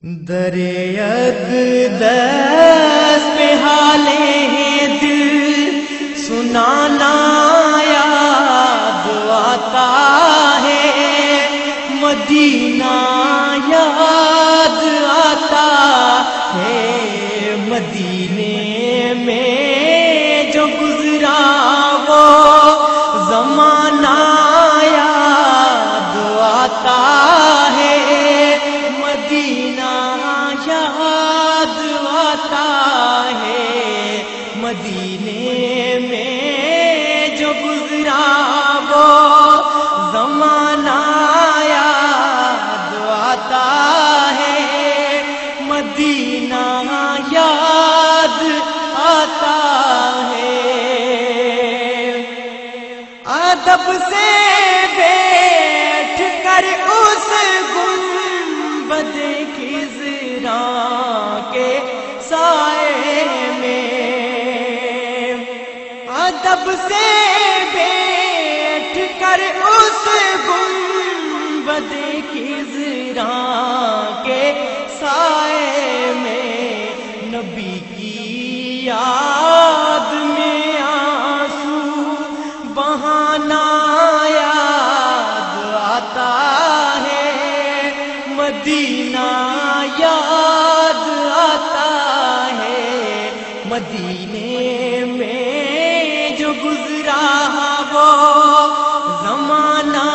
درے اقدس پہ حالے دل سنانا یاد آتا ہے، مدینہ یاد آتا ہے، مدینے میں جو گزرا وہ زمانہ یاد آتا ہے، مدینہ یاد آتا ہے، مدینے میں جو گزرا وہ زمانہ یاد آتا ہے، مدینہ یاد آتا ہے۔ ادب سے بیٹھ کر اس گنبد خضرا کے سائے میں، ادب سے بیٹھ کر اس گنبد خضرا کے سائے میں، نبی کی یاد میں آنسو بہانا یاد آتا ہے، مدینہ یاد آتا ہے، مدینے میں جو گزرا وہ زمانہ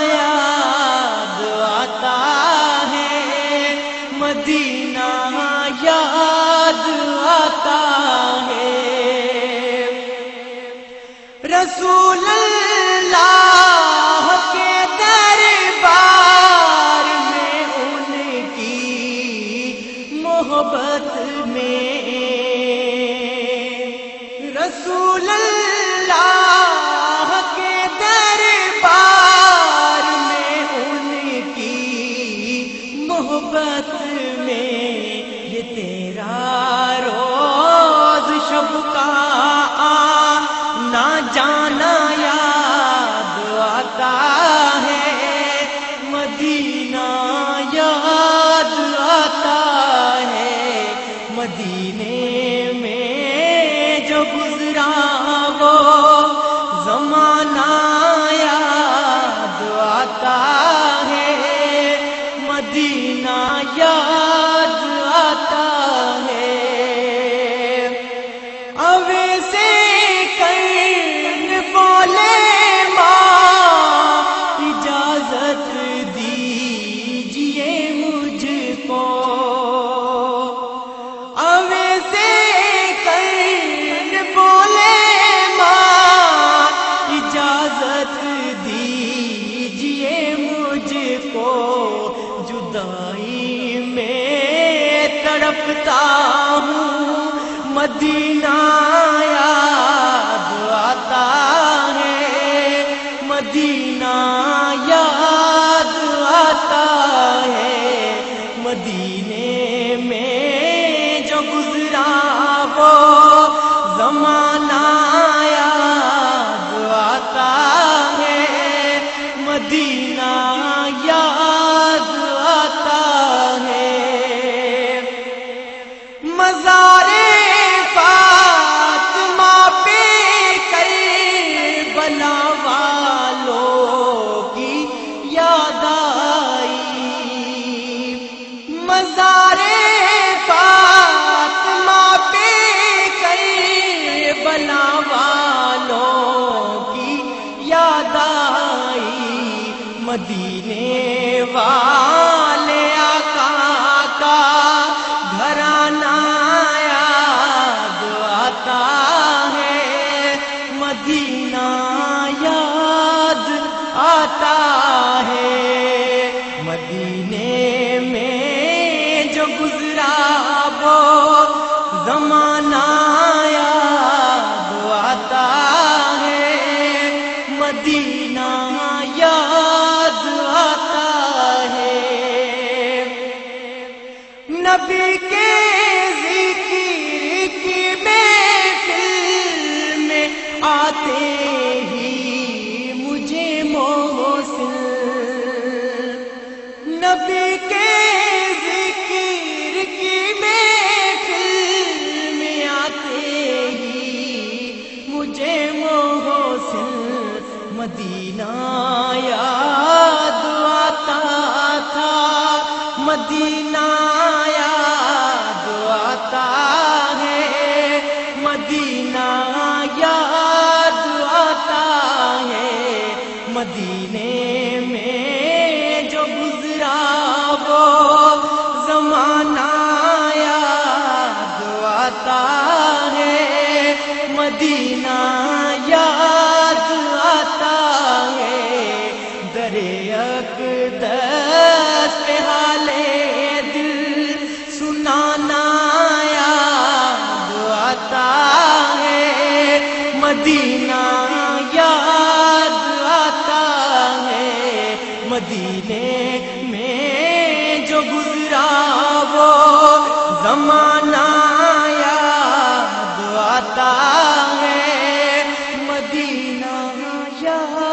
یاد آتا ہے، مدینہ یاد آتا ہے۔ رسول اللہ کے دربار میں ان کی محبت میں، رسول اللہ کے دربار میں ان کی محبت میں، یہ تیرا روز شب کا نہ جانا یاد آتا ہے، مدینہ یاد آتا ہے، مدینے میں جو گزرا وہ زمانہ یاد آتا ہے، مدینہ یاد آتا ہے۔ اویسے بولے ماں اجازت دیجیے مجھ کو، اویسے کہیں بولے ماں اجازت دیجیے مجھ کو، جدائی میں تڑپتا ہوں، مدینہ یاد آتا ہے، مدینہ یاد آتا ہے، مدینے میں جو گزرا وہ زمانہ یاد آتا ہے، مدینہ یاد آتا ہے۔ مزارے فاطمہ پہ کربلا والوں کی یاد آئی، مزارے فاطمہ پہ کربلا والوں کی یاد آئی، مدینے والے آقا کا گھرانہ یاد آتا ہے، مدینہ یاد آتا ہے، مدینے میں جو گزرا وہ زمانہ یاد آتا ہے، مدینہ یاد آتا ہے۔ نبی کے ذکر کی محفل میں آتے ہی مجھے محسن، نبی کے ذکر مدینہ یاد آتا ہے، مدینہ یاد آتا ہے، مدینے میں جو گزرا وہ زمانہ یاد آتا ہے، مدینہ یاد آتا ہے، درے اقدس پہ حالے دل سنانا یاد آتا ہے، مدینہ یاد آتا ہے، مدینے میں جو گزرا وہ زمانہ یاد آتا ہے، مدینہ یاد